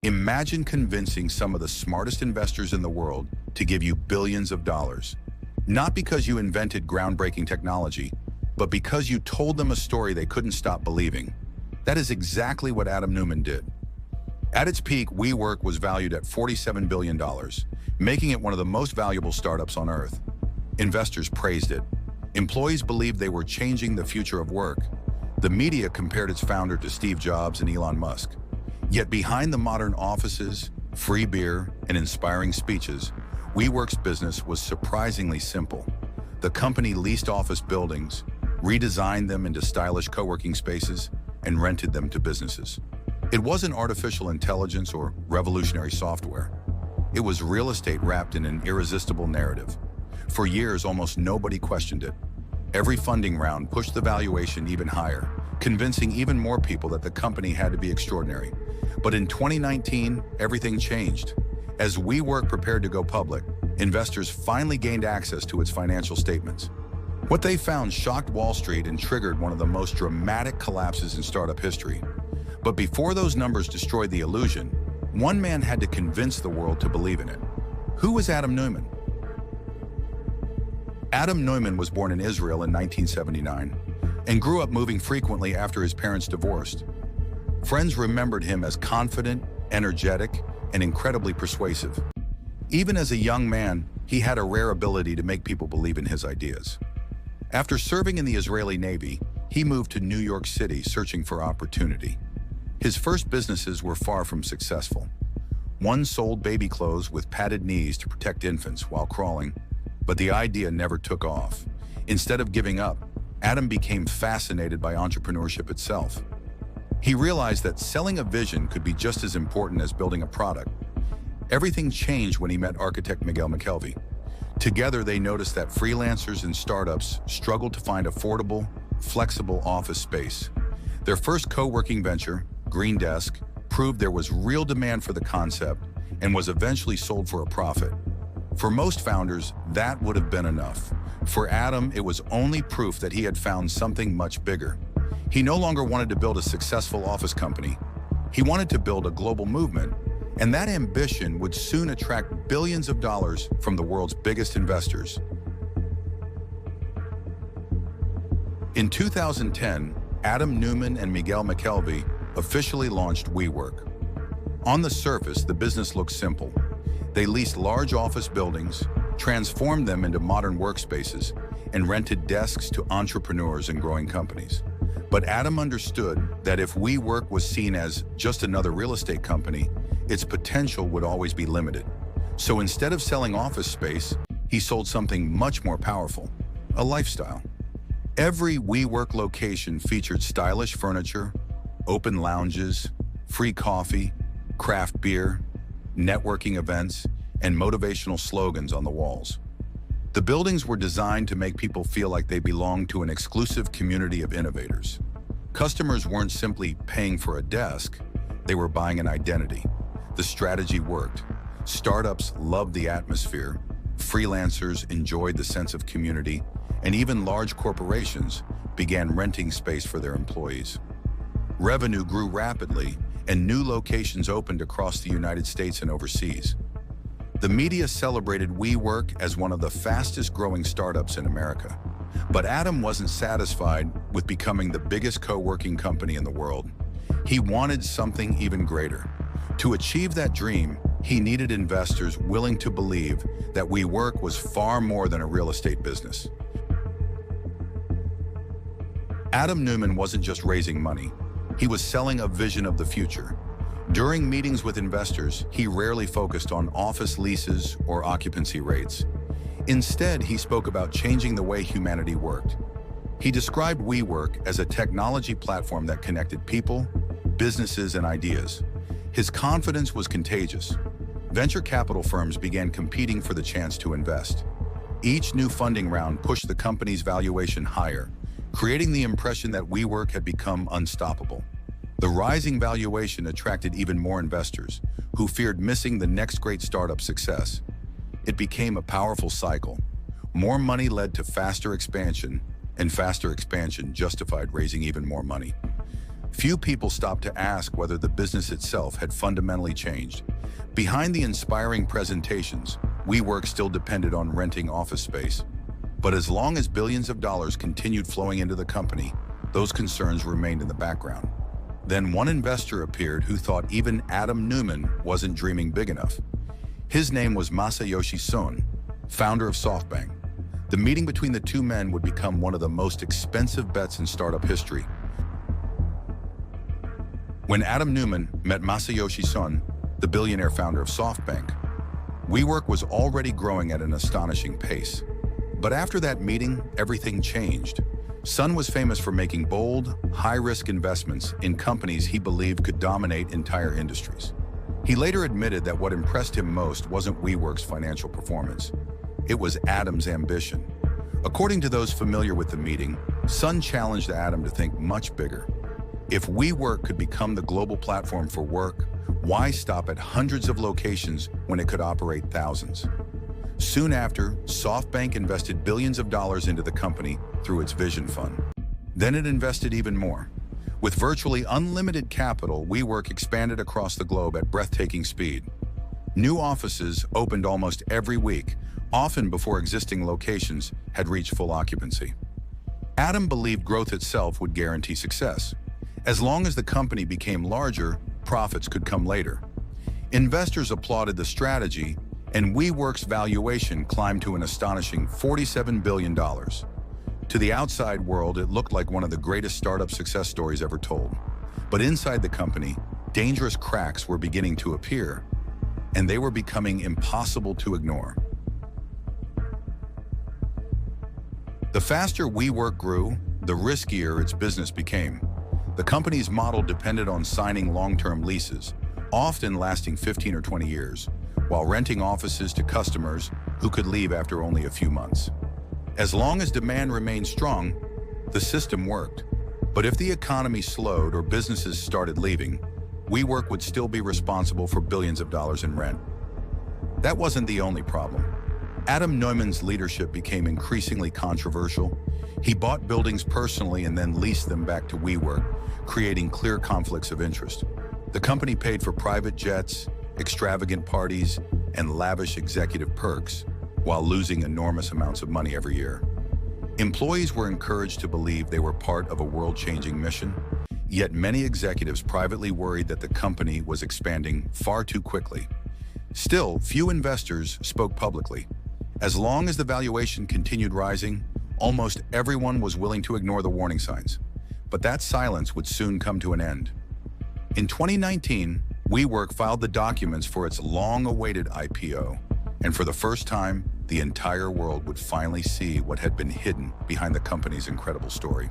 Imagine convincing some of the smartest investors in the world to give you billions of dollars. Not because you invented groundbreaking technology, but because you told them a story they couldn't stop believing. That is exactly what Adam Neumann did. At its peak, WeWork was valued at $47 billion, making it one of the most valuable startups on Earth. Investors praised it. Employees believed they were changing the future of work. The media compared its founder to Steve Jobs and Elon Musk. Yet behind the modern offices, free beer, and inspiring speeches, WeWork's business was surprisingly simple. The company leased office buildings, redesigned them into stylish co-working spaces, and rented them to businesses. It wasn't artificial intelligence or revolutionary software. It was real estate wrapped in an irresistible narrative. For years, almost nobody questioned it. Every funding round pushed the valuation even higher, convincing even more people that the company had to be extraordinary. But in 2019, everything changed. As WeWork prepared to go public, investors finally gained access to its financial statements. What they found shocked Wall Street and triggered one of the most dramatic collapses in startup history. But before those numbers destroyed the illusion, one man had to convince the world to believe in it. Who was Adam Neumann? Adam Neumann was born in Israel in 1979 and grew up moving frequently after his parents divorced. Friends remembered him as confident, energetic, and incredibly persuasive. Even as a young man, he had a rare ability to make people believe in his ideas. After serving in the Israeli Navy, he moved to New York City searching for opportunity. His first businesses were far from successful. One sold baby clothes with padded knees to protect infants while crawling, but the idea never took off. Instead of giving up, Adam became fascinated by entrepreneurship itself. He realized that selling a vision could be just as important as building a product. Everything changed when he met architect Miguel McKelvey. Together, they noticed that freelancers and startups struggled to find affordable, flexible office space. Their first co-working venture, Green Desk, proved there was real demand for the concept and was eventually sold for a profit. For most founders, that would have been enough. For Adam, it was only proof that he had found something much bigger. He no longer wanted to build a successful office company. He wanted to build a global movement, and that ambition would soon attract billions of dollars from the world's biggest investors. In 2010, Adam Neumann and Miguel McKelvey officially launched WeWork. On the surface, the business looked simple. They leased large office buildings, transformed them into modern workspaces, and rented desks to entrepreneurs and growing companies. But Adam understood that if WeWork was seen as just another real estate company, its potential would always be limited. So instead of selling office space, he sold something much more powerful, a lifestyle. Every WeWork location featured stylish furniture, open lounges, free coffee, craft beer, networking events, and motivational slogans on the walls. The buildings were designed to make people feel like they belonged to an exclusive community of innovators. Customers weren't simply paying for a desk, they were buying an identity. The strategy worked. Startups loved the atmosphere, freelancers enjoyed the sense of community, and even large corporations began renting space for their employees. Revenue grew rapidly, and new locations opened across the United States and overseas. The media celebrated WeWork as one of the fastest-growing startups in America. But Adam wasn't satisfied with becoming the biggest co-working company in the world. He wanted something even greater. To achieve that dream, he needed investors willing to believe that WeWork was far more than a real estate business. Adam Neumann wasn't just raising money. He was selling a vision of the future. During meetings with investors, he rarely focused on office leases or occupancy rates. Instead, he spoke about changing the way humanity worked. He described WeWork as a technology platform that connected people, businesses, and ideas. His confidence was contagious. Venture capital firms began competing for the chance to invest. Each new funding round pushed the company's valuation higher, creating the impression that WeWork had become unstoppable. The rising valuation attracted even more investors, who feared missing the next great startup success. It became a powerful cycle. More money led to faster expansion, and faster expansion justified raising even more money. Few people stopped to ask whether the business itself had fundamentally changed. Behind the inspiring presentations, WeWork still depended on renting office space. But as long as billions of dollars continued flowing into the company, those concerns remained in the background. Then one investor appeared who thought even Adam Neumann wasn't dreaming big enough. His name was Masayoshi Son, founder of SoftBank. The meeting between the two men would become one of the most expensive bets in startup history. When Adam Neumann met Masayoshi Son, the billionaire founder of SoftBank, WeWork was already growing at an astonishing pace. But after that meeting, everything changed. Son was famous for making bold, high-risk investments in companies he believed could dominate entire industries. He later admitted that what impressed him most wasn't WeWork's financial performance. It was Adam's ambition. According to those familiar with the meeting, Son challenged Adam to think much bigger. If WeWork could become the global platform for work, why stop at hundreds of locations when it could operate thousands? Soon after, SoftBank invested billions of dollars into the company through its Vision Fund. Then it invested even more. With virtually unlimited capital, WeWork expanded across the globe at breathtaking speed. New offices opened almost every week, often before existing locations had reached full occupancy. Adam believed growth itself would guarantee success. As long as the company became larger, profits could come later. Investors applauded the strategy, and WeWork's valuation climbed to an astonishing $47 billion. To the outside world, it looked like one of the greatest startup success stories ever told. But inside the company, dangerous cracks were beginning to appear, and they were becoming impossible to ignore. The faster WeWork grew, the riskier its business became. The company's model depended on signing long-term leases, often lasting 15 or 20 years, while renting offices to customers who could leave after only a few months. As long as demand remained strong, the system worked. But if the economy slowed or businesses started leaving, WeWork would still be responsible for billions of dollars in rent. That wasn't the only problem. Adam Neumann's leadership became increasingly controversial. He bought buildings personally and then leased them back to WeWork, creating clear conflicts of interest. The company paid for private jets, extravagant parties, and lavish executive perks, while losing enormous amounts of money every year. Employees were encouraged to believe they were part of a world-changing mission, yet many executives privately worried that the company was expanding far too quickly. Still, few investors spoke publicly. As long as the valuation continued rising, almost everyone was willing to ignore the warning signs. But that silence would soon come to an end. In 2019, WeWork filed the documents for its long-awaited IPO, and for the first time, the entire world would finally see what had been hidden behind the company's incredible story.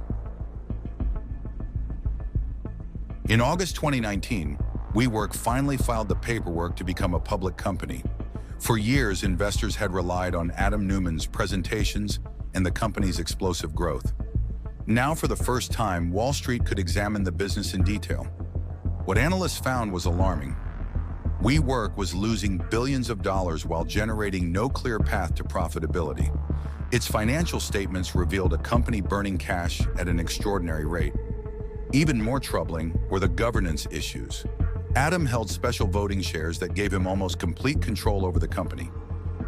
In August 2019, WeWork finally filed the paperwork to become a public company. For years, investors had relied on Adam Neumann's presentations and the company's explosive growth. Now, for the first time, Wall Street could examine the business in detail. What analysts found was alarming. WeWork was losing billions of dollars while generating no clear path to profitability. Its financial statements revealed a company burning cash at an extraordinary rate. Even more troubling were the governance issues. Adam held special voting shares that gave him almost complete control over the company.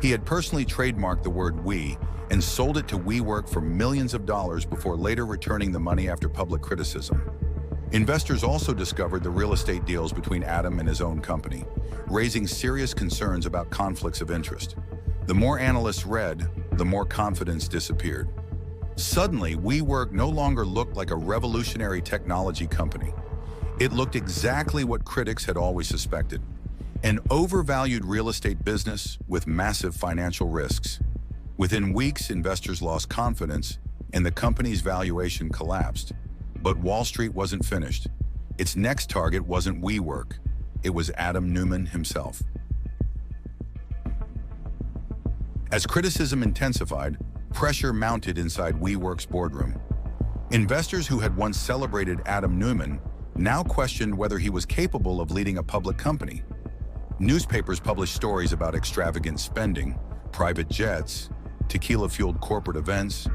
He had personally trademarked the word "we" and sold it to WeWork for millions of dollars before later returning the money after public criticism. Investors also discovered the real estate deals between Adam and his own company, raising serious concerns about conflicts of interest. The more analysts read, the more confidence disappeared. Suddenly, WeWork no longer looked like a revolutionary technology company. It looked exactly what critics had always suspected: an overvalued real estate business with massive financial risks. Within weeks, investors lost confidence and the company's valuation collapsed. But Wall Street wasn't finished. Its next target wasn't WeWork. It was Adam Neumann himself. As criticism intensified, pressure mounted inside WeWork's boardroom. Investors who had once celebrated Adam Neumann now questioned whether he was capable of leading a public company. Newspapers published stories about extravagant spending, private jets, tequila-fueled corporate events,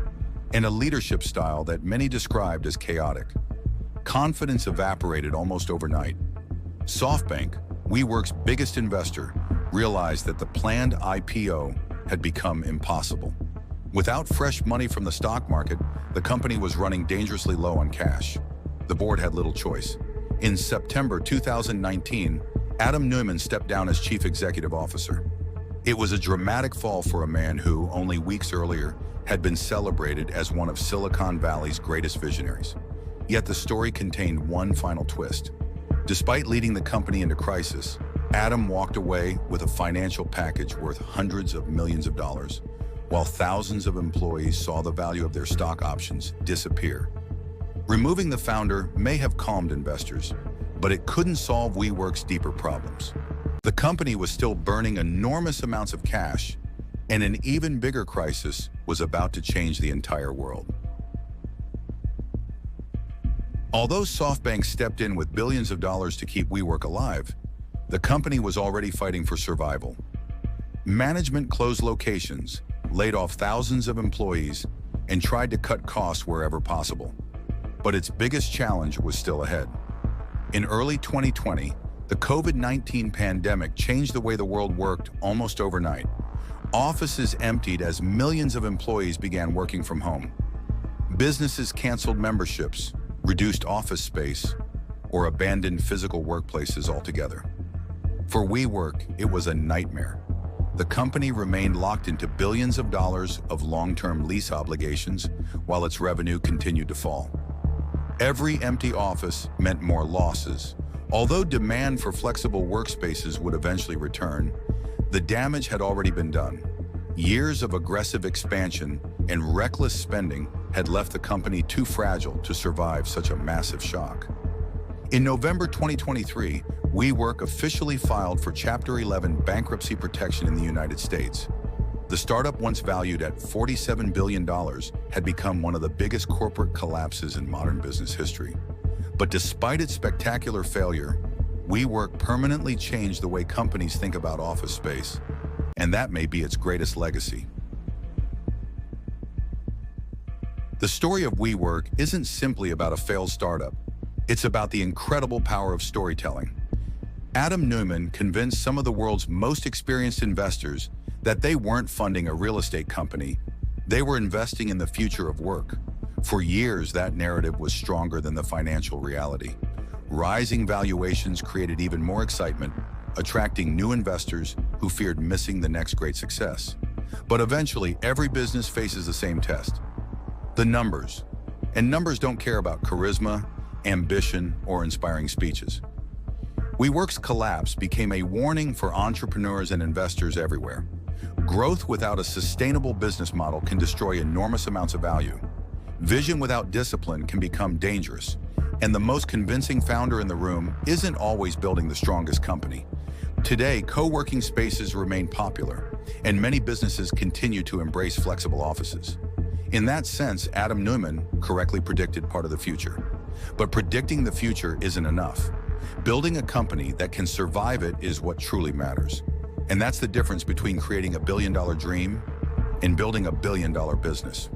and a leadership style that many described as chaotic. confidence evaporated almost overnight. SoftBank, WeWork's biggest investor, realized that the planned IPO had become impossible. Without fresh money from the stock market, the company was running dangerously low on cash. The board had little choice. In September 2019, Adam Neumann stepped down as chief executive officer. It was a dramatic fall for a man who, only weeks earlier, had been celebrated as one of Silicon Valley's greatest visionaries. Yet the story contained one final twist. Despite leading the company into crisis, Adam walked away with a financial package worth hundreds of millions of dollars, while thousands of employees saw the value of their stock options disappear. Removing the founder may have calmed investors, but it couldn't solve WeWork's deeper problems. The company was still burning enormous amounts of cash, and an even bigger crisis was about to change the entire world. Although SoftBank stepped in with billions of dollars to keep WeWork alive, the company was already fighting for survival. Management closed locations, laid off thousands of employees, and tried to cut costs wherever possible. But its biggest challenge was still ahead. In early 2020, the COVID-19 pandemic changed the way the world worked almost overnight. Offices emptied as millions of employees began working from home. Businesses canceled memberships, reduced office space, or abandoned physical workplaces altogether. For WeWork, it was a nightmare. The company remained locked into billions of dollars of long-term lease obligations while its revenue continued to fall. Every empty office meant more losses. Although demand for flexible workspaces would eventually return, the damage had already been done. Years of aggressive expansion and reckless spending had left the company too fragile to survive such a massive shock. In November 2023, WeWork officially filed for Chapter 11 bankruptcy protection in the United States. The startup, once valued at $47 billion, had become one of the biggest corporate collapses in modern business history. But despite its spectacular failure, WeWork permanently changed the way companies think about office space, and that may be its greatest legacy. The story of WeWork isn't simply about a failed startup. It's about the incredible power of storytelling. Adam Neumann convinced some of the world's most experienced investors that they weren't funding a real estate company, they were investing in the future of work. For years, that narrative was stronger than the financial reality. Rising valuations created even more excitement, attracting new investors who feared missing the next great success. But eventually, every business faces the same test: the numbers. And numbers don't care about charisma, ambition, or inspiring speeches. WeWork's collapse became a warning for entrepreneurs and investors everywhere. Growth without a sustainable business model can destroy enormous amounts of value. Vision without discipline can become dangerous, and the most convincing founder in the room isn't always building the strongest company. Today, co-working spaces remain popular, and many businesses continue to embrace flexible offices. In that sense, Adam Neumann correctly predicted part of the future. But predicting the future isn't enough. Building a company that can survive it is what truly matters. And that's the difference between creating a billion-dollar dream and building a billion-dollar business.